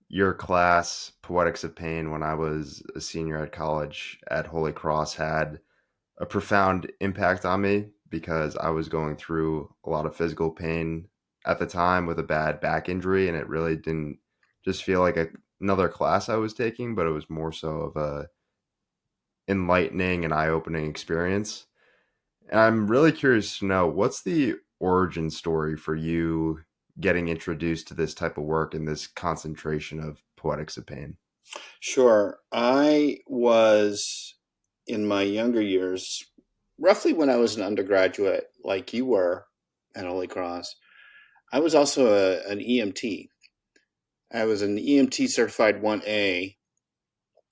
your class, Poetics of Pain, when I was a senior at college at Holy Cross had a profound impact on me because I was going through a lot of physical pain at the time with a bad back injury, and it really didn't just feel like another class I was taking, but it was more so of a enlightening and eye-opening experience. And I'm really curious to know what's the origin story for you getting introduced to this type of work and this concentration of Poetics of Pain. Sure. I was in my younger years, roughly when I was an undergraduate, like you were at Holy Cross. I was also an EMT. I was an EMT certified 1A,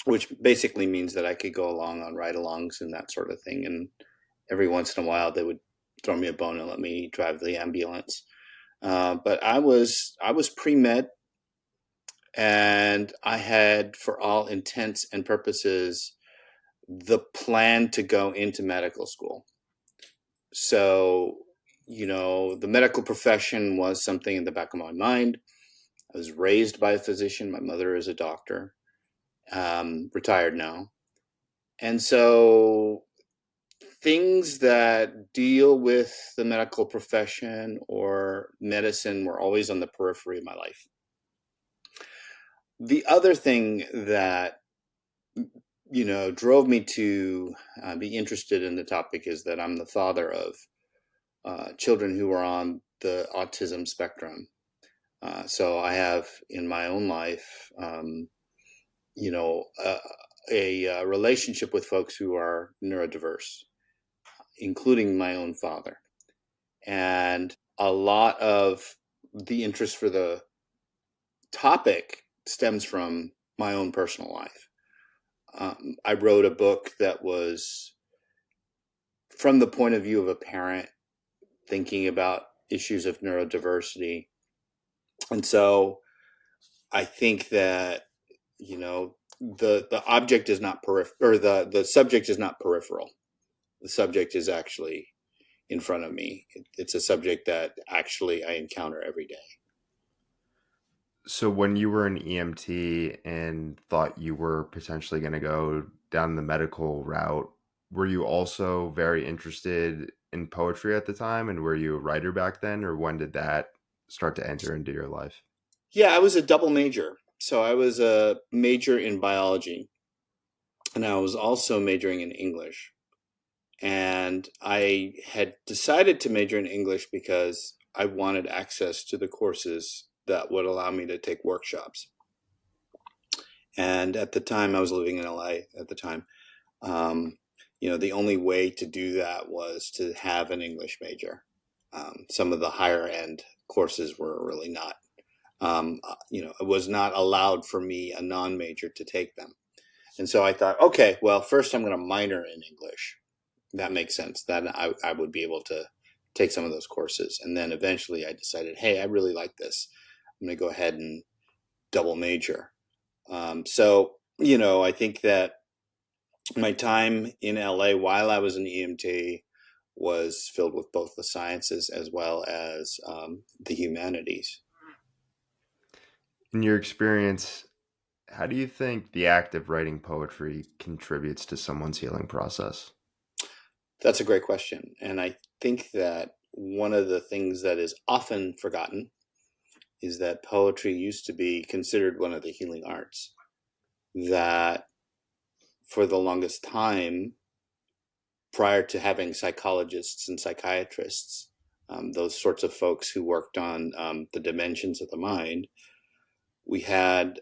which basically means that I could go along on ride alongs and that sort of thing. And every once in a while, they would throw me a bone and let me drive the ambulance. But I was pre med, and I had, for all intents and purposes, the plan to go into medical school. So, the medical profession was something in the back of my mind. I was raised by a physician. My mother is a doctor, retired now. And so things that deal with the medical profession or medicine were always on the periphery of my life. The other thing that drove me to be interested in the topic is that I'm the father of children who are on the autism spectrum. So I have in my own life, you know, uh, a relationship with folks who are neurodiverse, including my own father. And a lot of the interest for the topic stems from my own personal life. I wrote a book that was from the point of view of a parent thinking about issues of neurodiversity. And so I think that, the object is not or the subject is not peripheral. The subject is actually in front of me. It's a subject that actually I encounter every day. So, when you were an EMT and thought you were potentially going to go down the medical route, were you also very interested in poetry at the time? And were you a writer back then, or when did that start to enter into your life? Yeah, I was a double major. So I was a major in biology, and I was also majoring in English. And I had decided to major in English because I wanted access to the courses that would allow me to take workshops. And at the time, I was living in LA at the time. Um, the only way to do that was to have an English major. Some of the higher end courses were really not. It was not allowed for me, a non major, to take them. And so I thought, okay, well, first I'm going to minor in English. That makes sense. Then I would be able to take some of those courses. And then eventually I decided, hey, I really like this. I'm going to go ahead and double major. I think that my time in LA while I was an EMT was filled with both the sciences as well as the humanities. In your experience, how do you think the act of writing poetry contributes to someone's healing process? That's a great question. And I think that one of the things that is often forgotten is that poetry used to be considered one of the healing arts. That for the longest time, prior to having psychologists and psychiatrists, those sorts of folks who worked on the dimensions of the mind, we had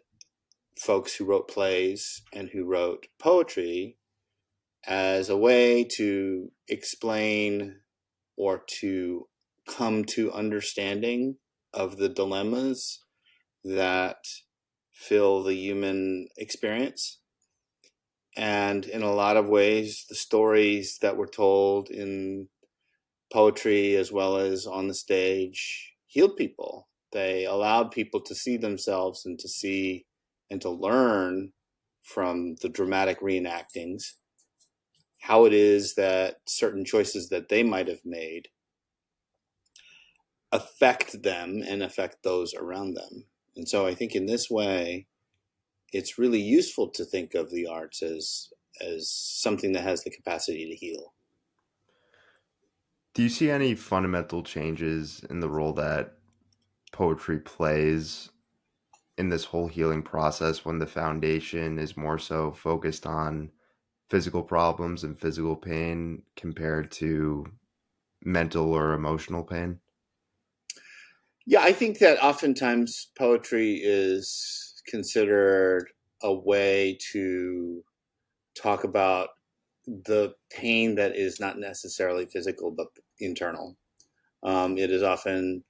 folks who wrote plays and who wrote poetry as a way to explain or to come to understanding of the dilemmas that fill the human experience. And in a lot of ways, the stories that were told in poetry as well as on the stage healed people. They allowed people to see themselves and to see and to learn from the dramatic reenactings how it is that certain choices that they might have made affect them and affect those around them. And so I think in this way, it's really useful to think of the arts as something that has the capacity to heal. Do you see any fundamental changes in the role that poetry plays in this whole healing process when the foundation is more so focused on physical problems and physical pain compared to mental or emotional pain? Yeah, I think that oftentimes poetry is considered a way to talk about the pain that is not necessarily physical but internal. It is often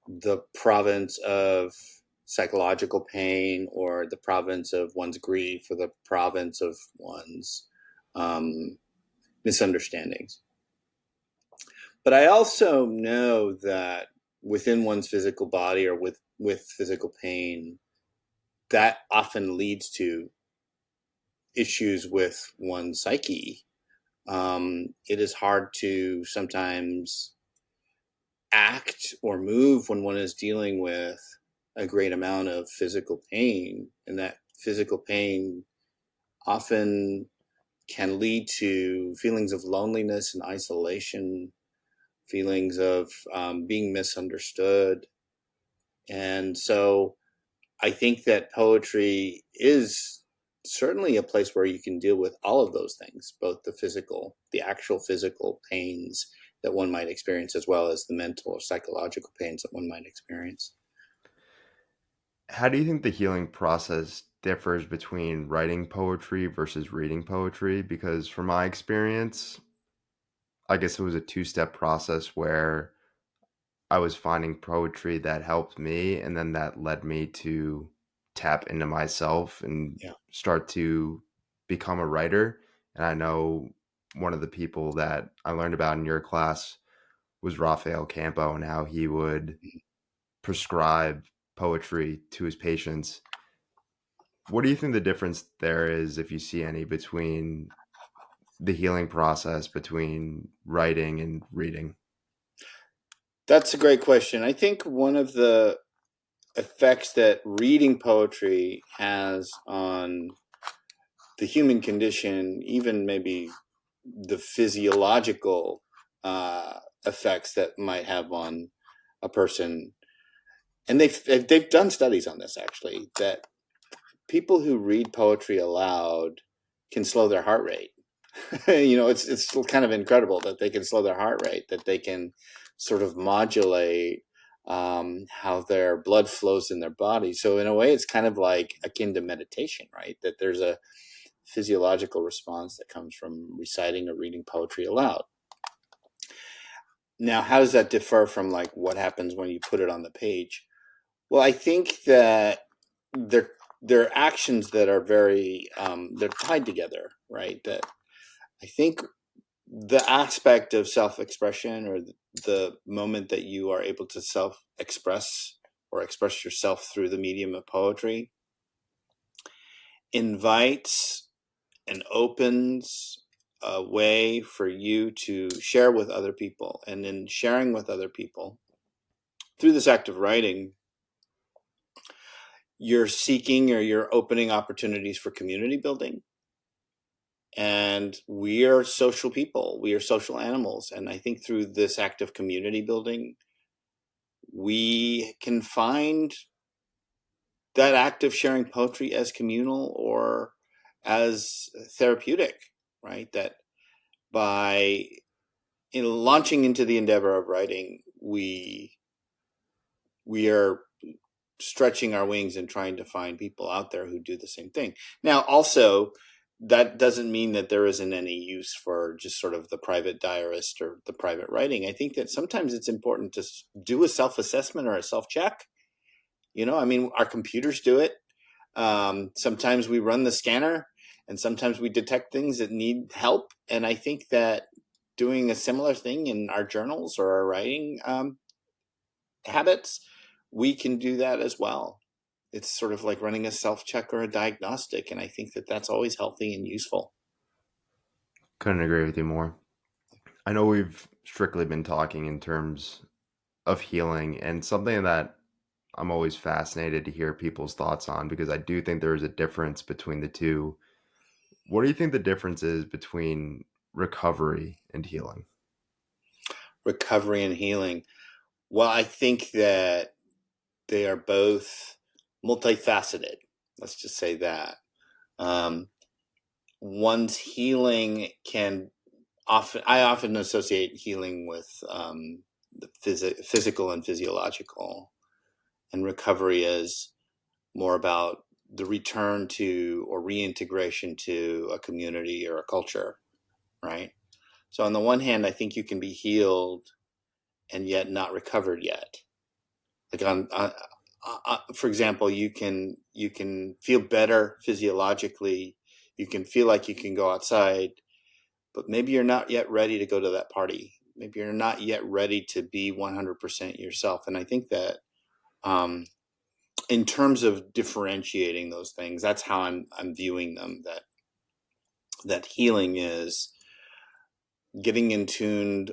the province of psychological pain or the province of one's grief or the province of one's um, misunderstandings. But I also know that within one's physical body or with physical pain, that often leads to issues with one's psyche. It is hard to sometimes act or move when one is dealing with a great amount of physical pain. And that physical pain often can lead to feelings of loneliness and isolation, feelings of being misunderstood. And so I think that poetry is certainly a place where you can deal with all of those things, both the physical, the actual physical pains that one might experience, as well as the mental or psychological pains that one might experience. How do you think the healing process differs between writing poetry versus reading poetry? Because from my experience, I guess it was a two-step process where I was finding poetry that helped me, and then that led me to tap into myself and Yeah. start to become a writer. And I know one of the people that I learned about in your class was Rafael Campo and how he would prescribe poetry to his patients. What do you think the difference there is, if you see any, between the healing process between writing and reading? That's a great question. I think one of the effects that reading poetry has on the human condition, even maybe the physiological effects that might have on a person, and they've done studies on this actually, that people who read poetry aloud can slow their heart rate. It's kind of incredible that they can slow their heart rate, that they can sort of modulate how their blood flows in their body. So in a way, it's kind of like akin to meditation, right? That there's a physiological response that comes from reciting or reading poetry aloud. Now, how does that differ from like what happens when you put it on the page? Well, I think that they're they're actions that are very they're tied together, right? That I think the aspect of self-expression or the moment that you are able to self-express or express yourself through the medium of poetry invites and opens a way for you to share with other people. And in sharing with other people through this act of writing, you're seeking or you're opening opportunities for community building. And we are social people, we are social animals. And I think through this act of community building, we can find that act of sharing poetry as communal or as therapeutic, right? That by launching into the endeavor of writing, we are stretching our wings and trying to find people out there who do the same thing. Now, also, that doesn't mean that there isn't any use for just sort of the private diarist or the private writing. I think that sometimes it's important to do a self-assessment or a self-check. I mean, our computers do it. Sometimes we run the scanner, and sometimes we detect things that need help. And I think that doing a similar thing in our journals or our writing habits, we can do that as well. It's sort of like running a self-check or a diagnostic, and I think that that's always healthy and useful. Couldn't agree with you more. I know we've strictly been talking in terms of healing, and something that I'm always fascinated to hear people's thoughts on because I do think there is a difference between the two. What do you think the difference is between recovery and healing? Recovery and healing. Well, I think that they are both multifaceted. Let's just say that. Um, One's healing can I often associate healing with the physical and physiological, and recovery is more about the return to or reintegration to a community or a culture, right? So on the one hand, I think you can be healed and yet not recovered yet. Like for example, you can feel better physiologically. You can feel like you can go outside, but maybe you're not yet ready to go to that party. Maybe you're not yet ready to be 100% yourself. And I think that um, in terms of differentiating those things, that's how I'm viewing them. That healing is getting attuned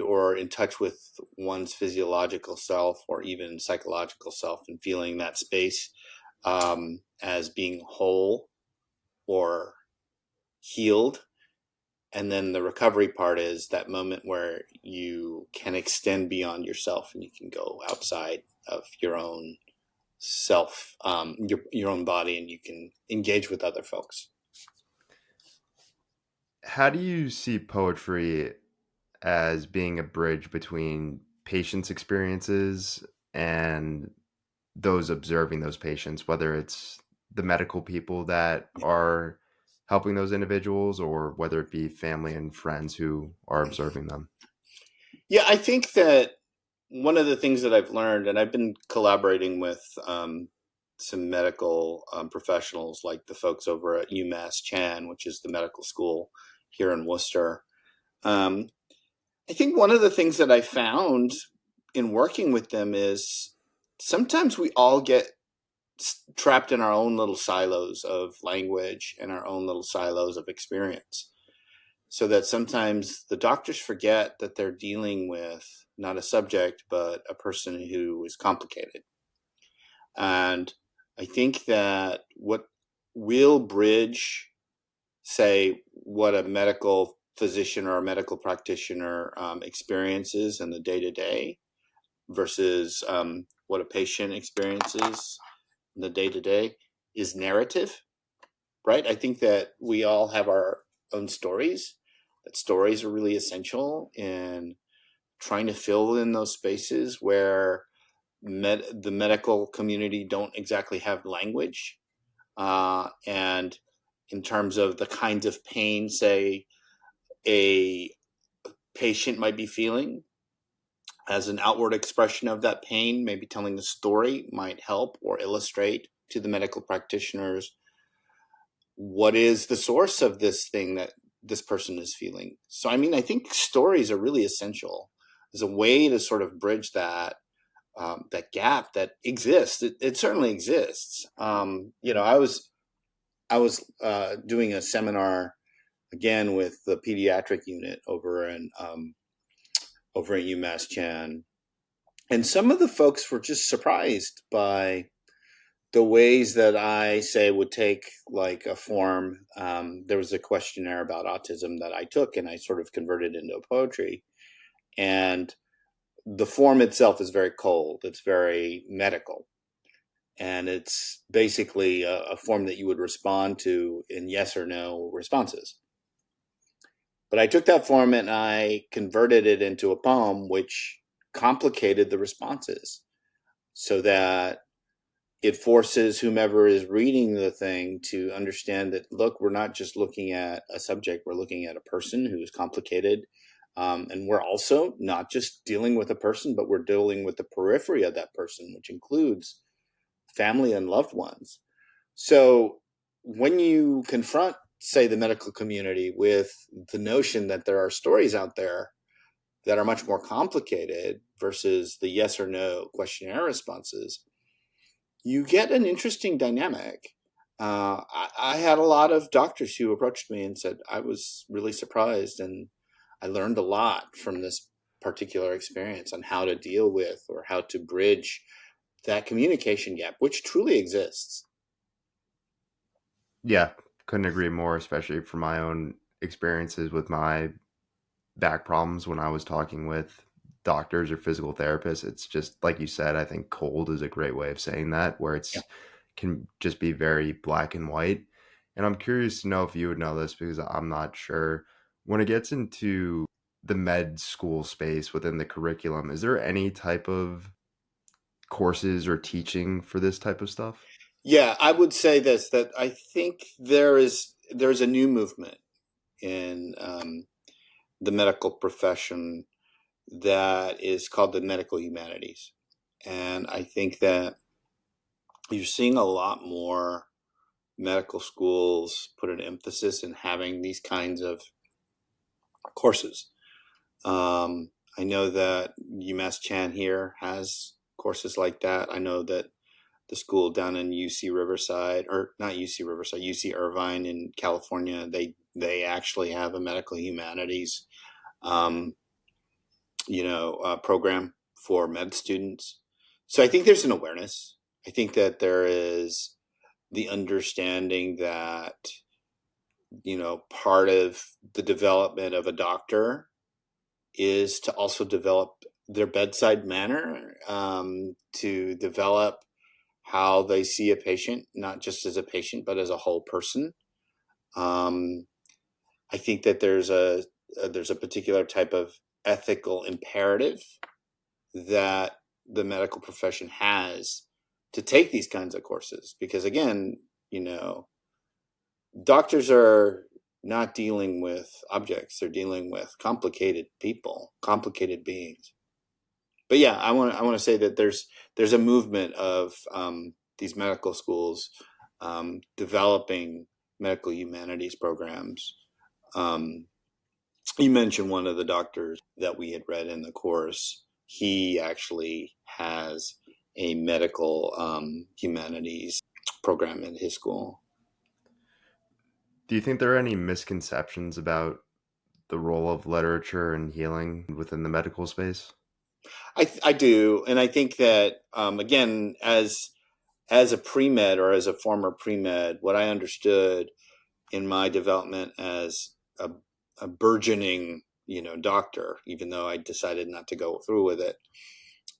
or in touch with one's physiological self or even psychological self, and feeling that space as being whole or healed. And then the recovery part is that moment where you can extend beyond yourself and you can go outside of your own self, your own body, and you can engage with other folks. How do you see poetry as being a bridge between patients' experiences and those observing those patients, whether it's the medical people that are helping those individuals or whether it be family and friends who are observing them? Yeah, I think that one of the things that I've learned, and I've been collaborating with some medical professionals, like the folks over at UMass Chan, which is the medical school here in Worcester. Um, I think one of the things that I found in working with them is sometimes we all get trapped in our own little silos of language and our own little silos of experience. So that sometimes the doctors forget that they're dealing with not a subject, but a person who is complicated. And I think that what will bridge, say, what a medical physician or a medical practitioner experiences in the day to day versus what a patient experiences in the day to day is narrative, right? I think that we all have our own stories, that stories are really essential in trying to fill in those spaces where the medical community don't exactly have language. And in terms of the kinds of pain, say, a patient might be feeling, as an outward expression of that pain, maybe telling a story might help or illustrate to the medical practitioners what is the source of this thing that this person is feeling. So, I mean, I think stories are really essential as a way to sort of bridge that gap that exists. It certainly exists. I was doing a seminar again with the pediatric unit over at UMass Chan, and some of the folks were just surprised by the ways that I say would take like a form. There was a questionnaire about autism that I took and I sort of converted into poetry. And the form itself is very cold. It's very medical. And it's basically a form that you would respond to in yes or no responses. But I took that form and I converted it into a poem, which complicated the responses so that it forces whomever is reading the thing to understand that, look, we're not just looking at a subject, we're looking at a person who is complicated. And we're also not just dealing with a person, but we're dealing with the periphery of that person, which includes family and loved ones. So when you confront, say, the medical community with the notion that there are stories out there that are much more complicated versus the yes or no questionnaire responses, you get an interesting dynamic. I had a lot of doctors who approached me and said, I was really surprised and I learned a lot from this particular experience on how to deal with or how to bridge that communication gap, which truly exists. Yeah, couldn't agree more, especially from my own experiences with my back problems when I was talking with doctors or physical therapists. It's just like you said, I think cold is a great way of saying that, where Yeah. it's can just be very black and white. And I'm curious to know if you would know this because I'm not sure. When it gets into the med school space within the curriculum, is there any type of courses or teaching for this type of stuff? Yeah, I would say this, that I think there's a new movement in the medical profession that is called the medical humanities. And I think that you're seeing a lot more medical schools put an emphasis in having these kinds of courses. I know that UMass Chan here has courses like that. I know that the school down in UC Riverside, or not UC Riverside, UC Irvine in California, they actually have a medical humanities, um, program for med students. So I think there's an awareness. I think that there is the understanding that part of the development of a doctor is to also develop their bedside manner, to develop how they see a patient, not just as a patient, but as a whole person. Um, I think that there's a particular type of ethical imperative that the medical profession has to take these kinds of courses, because again, you know, doctors are not dealing with objects; they're dealing with complicated people, complicated beings. But yeah, I want to say that there's a movement of these medical schools developing medical humanities programs. Um, you mentioned one of the doctors that we had read in the course. He actually has a medical humanities program in his school. Do you think there are any misconceptions about the role of literature and healing within the medical space? I do, and I think that again, as a pre med or as a former pre med, what I understood in my development as a burgeoning, doctor, even though I decided not to go through with it,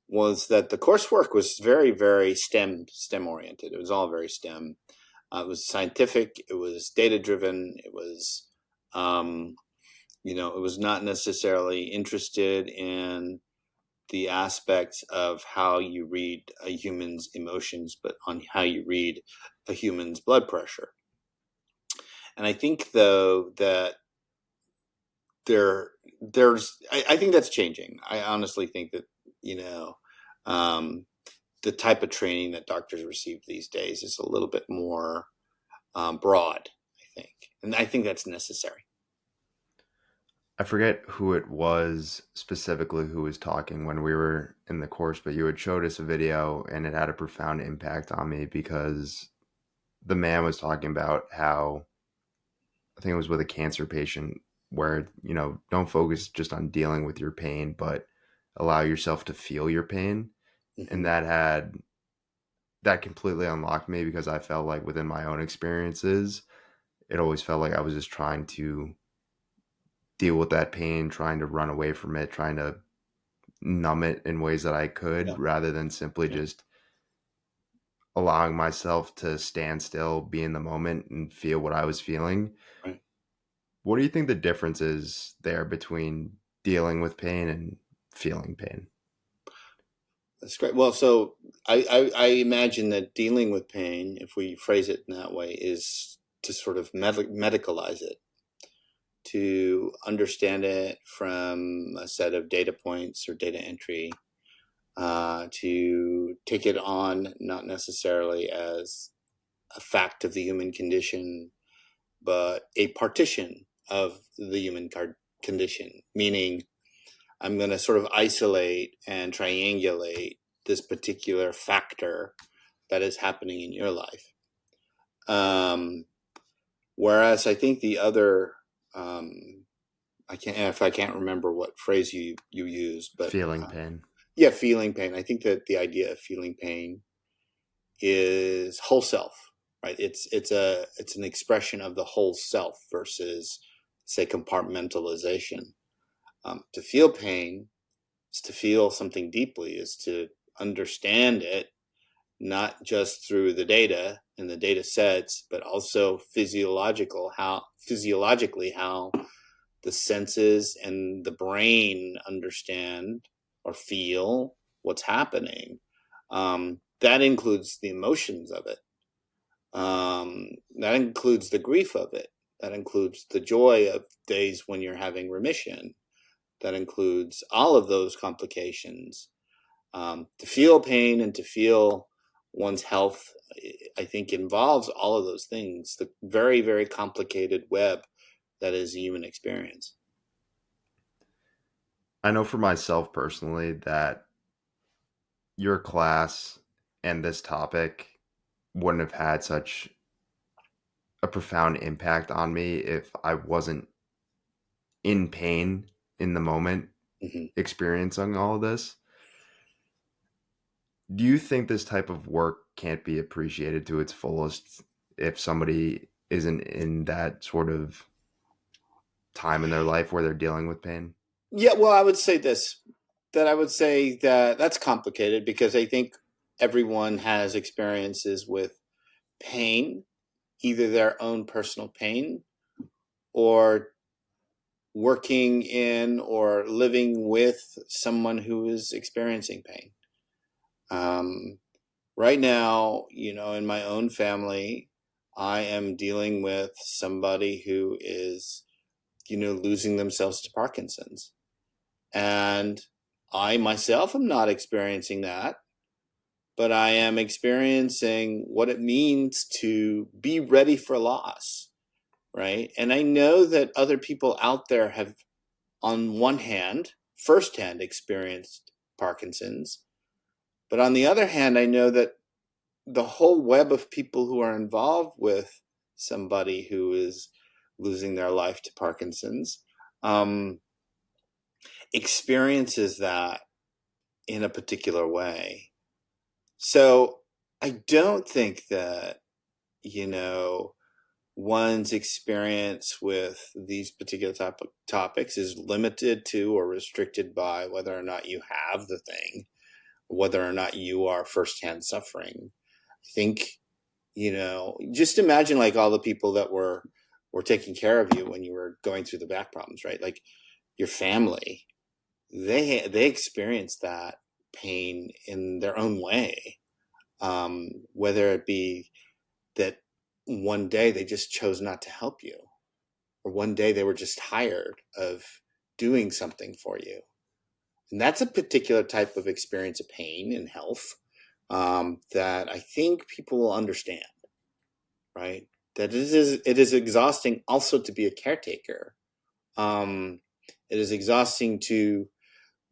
was that the coursework was very, very STEM oriented. It was all very STEM. It was scientific. It was data driven. It was, it was not necessarily interested in the aspects of how you read a human's emotions, but on how you read a human's blood pressure. And I think though that I think that's changing. I honestly think that, you know, um, the type of training that doctors receive these days is a little bit more broad, I think. And I think that's necessary. I forget who it was specifically who was talking when we were in the course, but you had showed us a video and it had a profound impact on me because the man was talking about how I think it was with a cancer patient where, don't focus just on dealing with your pain, but allow yourself to feel your pain. And Hmm. that completely unlocked me because I felt like within my own experiences, it always felt like I was just trying to deal with that pain, trying to run away from it, trying to numb it in ways that I Yeah, could rather than simply yeah, just allowing myself to stand still, be in the moment, and feel what I was feeling. right. What do you think the difference is there between dealing with pain and feeling pain? That's great. Well, so I imagine that dealing with pain, if we phrase it in that way, is to sort of medicalize it, to understand it from a set of data points or data entry, to take it on not necessarily as a fact of the human condition, but a partition of the human condition, meaning I'm going to sort of isolate and triangulate this particular factor that is happening in your life. Um, Whereas I think the other, I can't remember what phrase you used, but Feeling pain. Yeah, feeling pain. I think that the idea of feeling pain is whole self, right? It's an expression of the whole self versus, say, compartmentalization. To feel pain is to feel something deeply, is to understand it, not just through the data and the data sets, but also physiologically how the senses and the brain understand or feel what's happening. That includes the emotions of it. That includes the grief of it. That includes the joy of days when you're having remission. That includes all of those complications. To feel pain and to feel one's health, I think, involves all of those things, the very, very complicated web that is the human experience. I know for myself personally that your class and this topic wouldn't have had such a profound impact on me if I wasn't in pain in the moment Mm-hmm. experiencing all of this. Do you think this type of work can't be appreciated to its fullest if somebody isn't in that sort of time in their life where they're dealing with pain? Yeah, well, I would say this, that I would say that that's complicated because I think everyone has experiences with pain, either their own personal pain or working in or living with someone who is experiencing pain. Um, right now, in my own family, I am dealing with somebody who is, losing themselves to Parkinson's. And I myself am not experiencing that, but I am experiencing what it means to be ready for loss, right? And I know that other people out there have, on one hand, firsthand experienced Parkinson's, but on the other hand, I know that the whole web of people who are involved with somebody who is losing their life to Parkinson's um, experiences that in a particular way. So I don't think that, you know, one's experience with these particular topics is limited to or restricted by whether or not you have the thing, whether or not you are firsthand suffering. I think, just imagine like all the people that were taking care of you when you were going through the back problems, right? Like your family, they experienced that pain in their own way, whether it be that one day they just chose not to help you, or one day they were just tired of doing something for you. And that's a particular type of experience of pain and health that I think people will understand, right? That it is exhausting also to be a caretaker. Um, it is exhausting to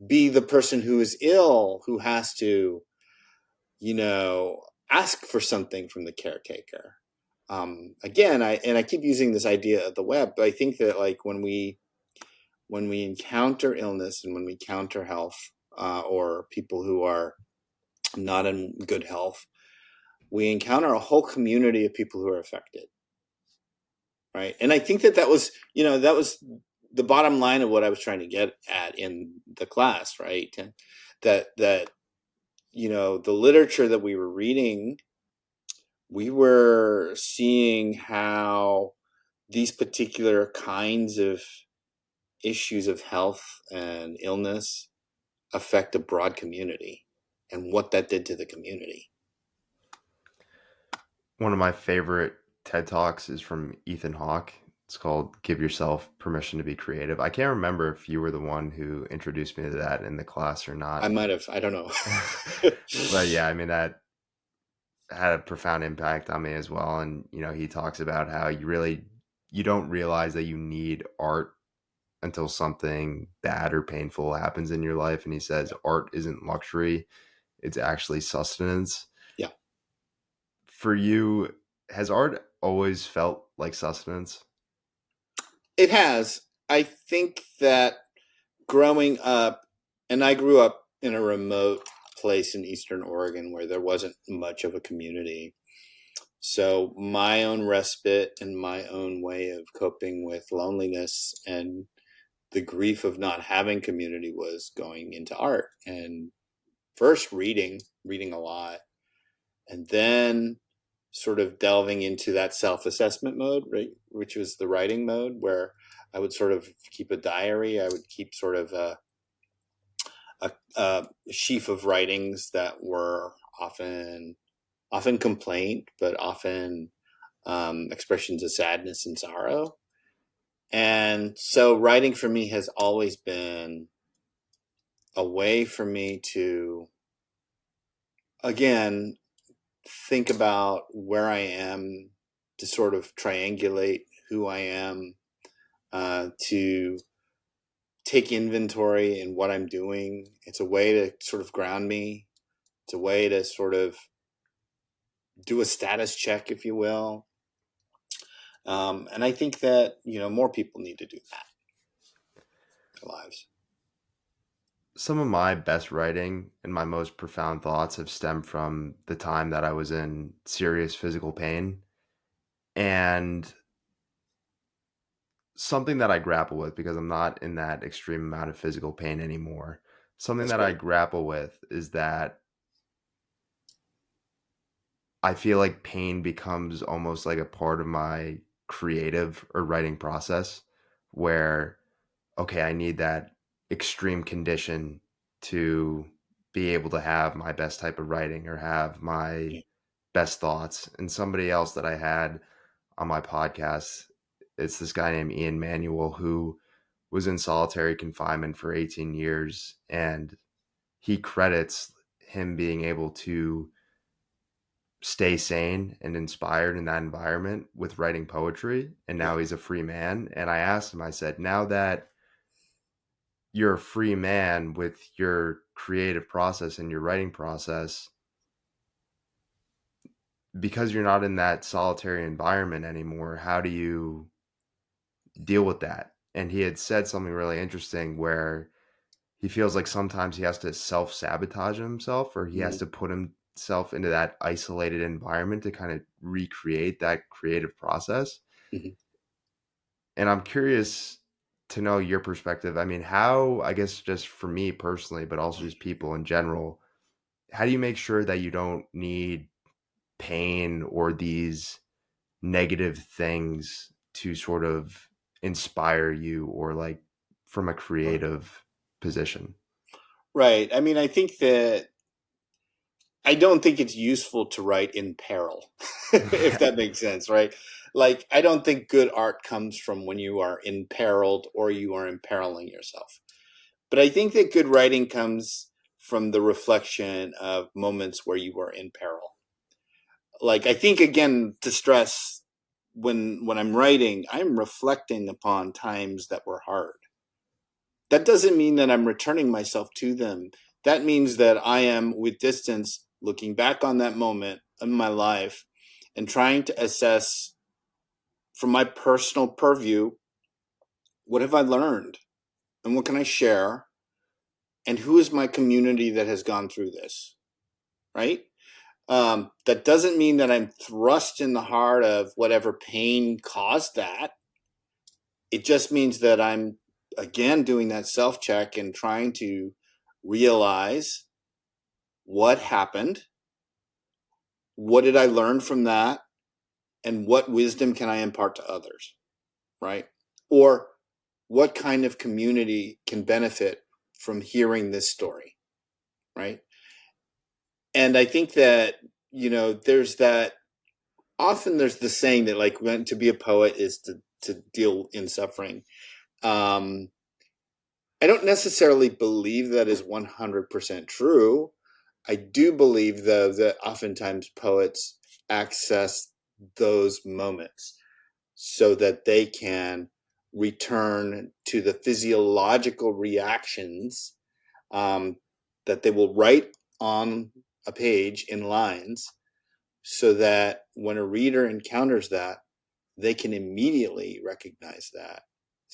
be the person who is ill, who has to, you know, ask for something from the caretaker. Again, I keep using this idea of the web, but I think that like when we encounter illness and when we encounter health or people who are not in good health, we encounter a whole community of people who are affected, right? And I think that was the bottom line of what I was trying to get at in the class, right? That the literature that we were reading, we were seeing how these particular kinds of issues of health and illness affect a broad community and what that did to the community. One of my favorite TED Talks is from Ethan Hawke. It's called Give Yourself Permission to Be Creative. I can't remember if you were the one who introduced me to that in the class or I not. might have, I don't know. But yeah, I mean, that had a profound impact on me as well. And, he talks about how you don't realize that you need art until something bad or painful happens in your life. And he says, art isn't luxury, it's actually sustenance. Yeah, For you, has art always felt like sustenance? it has. I think that growing up, and I grew up in a remote place in Eastern Oregon where there wasn't much of a community. So my own respite and my own way of coping with loneliness and the grief of not having community was going into art, and first reading a lot, and then sort of delving into that self-assessment mode, right, which was the writing mode, where I would sort of keep a diary. I would keep sort of a sheaf of writings that were often complaint, but often expressions of sadness and sorrow. And so writing for me has always been a way for me to, again, think about where I am, to sort of triangulate who I am, to take inventory in what I'm doing. It's a way to sort of ground me. It's a way to sort of do a status check, if you will. And I think that, more people need to do that in their lives. Some of my best writing and my most profound thoughts have stemmed from the time that I was in serious physical pain. And something that I grapple with, because I'm not in that extreme amount of physical pain anymore. Something That's that I great. grapple with is that I feel like pain becomes almost like a part of my creative or writing process where, okay, I need that extreme condition to be able to have my best type of writing or have my Yeah. best thoughts. And somebody else that I had on my podcast, it's this guy named Ian Manuel who was in solitary confinement for 18 years. And he credits him being able to stay sane and inspired in that environment with writing poetry. And Yeah. now he's a free man. And I asked him, I said, now that you're a free man with your creative process and your writing process, because you're not in that solitary environment anymore, how do you deal with that? And he had said something really interesting where he feels like sometimes he has to self sabotage himself, or he has Mm-hmm. to put himself into that isolated environment to kind of recreate that creative process. Mm-hmm. And I'm curious to know your perspective. I mean, how, I guess, just for me personally, but also just people in general, how do you make sure that you don't need pain or these negative things to sort of inspire you or like from a Right. creative position? Right. I mean, I don't think it's useful to write in peril, if that makes sense, right? Like, I don't think good art comes from when you are imperiled or you are imperiling yourself. But I think that good writing comes from the reflection of moments where you were in peril. Like, I think, again, to stress, when I'm writing, I'm reflecting upon times that were hard. That doesn't mean that I'm returning myself to them. That means that I am, with distance, looking back on that moment in my life and trying to assess from my personal purview, what have I learned and what can I share, and who is my community that has gone through this, right? That doesn't mean that I'm thrust in the heart of whatever pain caused that. It just means that I'm, again, doing that self check and trying to realize what happened, what did I learn from that, and what wisdom can I impart to others, right? Or what kind of community can benefit from hearing this story, right? And I think that, there's that, often there's the saying that, like, to be a poet is to deal in suffering. Um, I don't necessarily believe that is 100% true. I do believe, though, that oftentimes poets access those moments so that they can return to the physiological reactions, um, that they will write on a page in lines, so that when a reader encounters that, they can immediately recognize that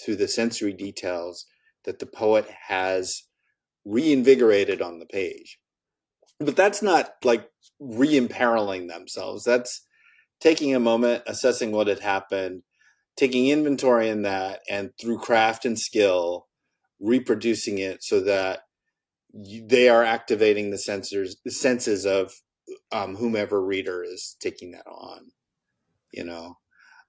through the sensory details that the poet has reinvigorated on the page. But that's not like re-imperiling themselves. That's taking a moment, assessing what had happened, taking inventory in that, and through craft and skill, reproducing it so that they are activating the senses of whomever reader is taking that on. You know,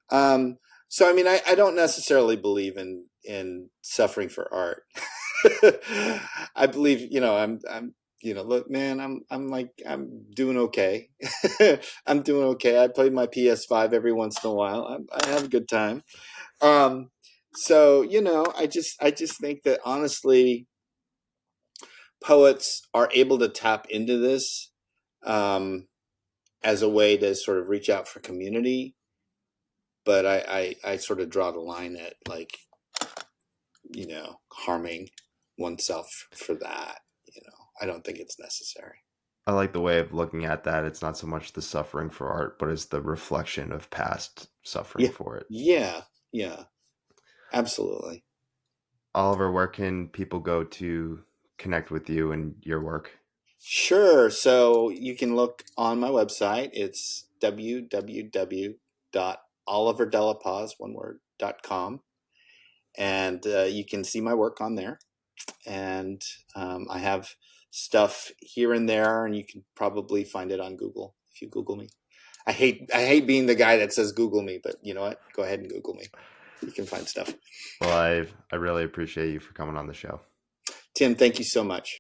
um, so I mean, I don't necessarily believe in suffering for art. I believe, I'm look, man, I'm doing okay. I'm doing okay. I play my PS5 every once in a while. I have a good time. Um, so I just think that honestly, poets are able to tap into this um, as a way to sort of reach out for community. But I sort of draw the line at like, harming oneself for that. I don't think it's necessary. I like the way of looking at that. It's not so much the suffering for art, but it's the reflection of past suffering Yeah, for it. yeah, yeah, absolutely. Oliver, where can people go to connect with you and your work? Sure. So you can look on my website. It's www.oliverdelapaz, one word.com. And you can see my work on there. And I have stuff here and there, and you can probably find it on Google if you Google me. I hate being the guy that says Google me, but you know what? Go ahead and Google me. You can find stuff. Well, I really appreciate you for coming on the show. Tim, thank you so much.